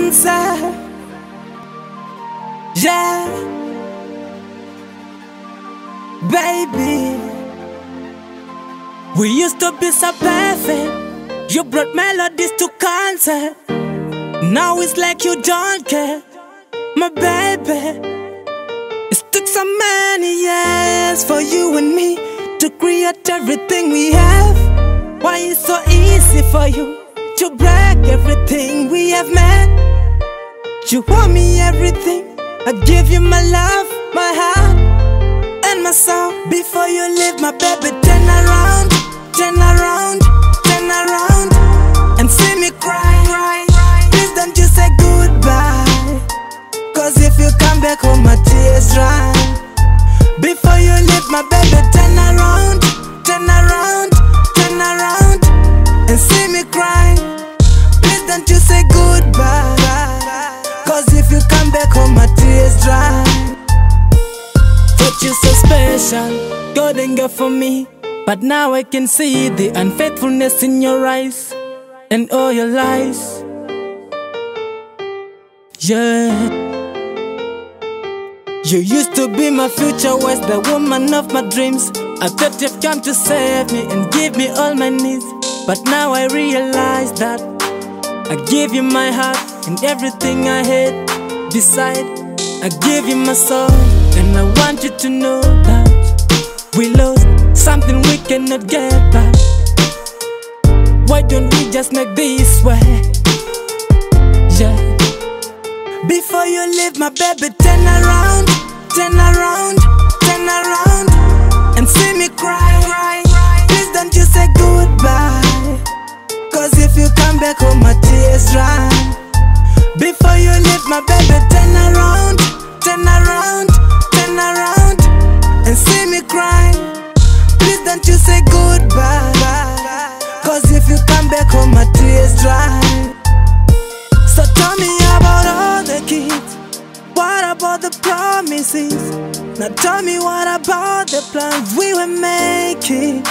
answer. Yeah, baby, we used to be so perfect. You brought melodies to concert. Now it's like you don't care, my baby. It took so many years for you and me to create everything we have. Why it's so easy for you to break everything we have made? You want me everything, I give you my love, my heart, and my soul. Before you leave, my baby, turn around, turn around, turn around, and see me cry. Please don't you say goodbye, cause if you come back home, my tears dry. Before you leave, my baby, turn around, turn around, turn around, and see me cry. Please don't you say goodbye, cause if you come back home, my tears dry. Thought you so special, golden girl for me, but now I can see the unfaithfulness in your eyes and all your lies. Yeah, you used to be my future, was the woman of my dreams. I thought you'd come to save me and give me all my needs, but now I realize that I gave you my heart and everything I had. Beside, I gave you my soul, and I want you to know that we lost something we cannot get back. Why don't we just make this way? Yeah. Before you leave, my baby, turn around, turn around, turn around, and see me cry. Please don't you say goodbye, cause if you come back home, my tears dry. Before you leave, my baby, turn around, turn around, turn around, and see me cry. Please don't you say goodbye, cause if you come back home, my tears dry. So tell me about all the kids, what about the promises? Now tell me what about the plans we were making?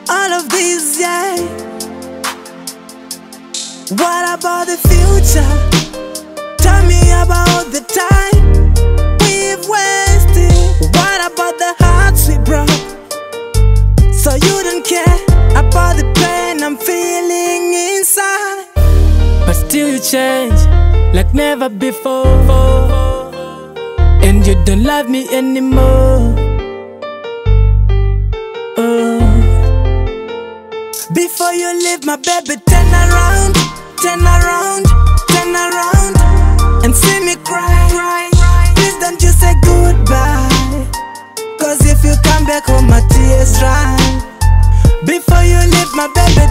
All of these, yeah. What about the future? Tell me about the time we've wasted. What about the hearts we broke? So you don't care about the pain I'm feeling inside, but still you change like never before, and you don't love me anymore. Before you leave, my baby, turn around, turn around, turn around, and see me cry. Please don't you say goodbye, cause if you come back home, my tears dry. Before you leave, my baby,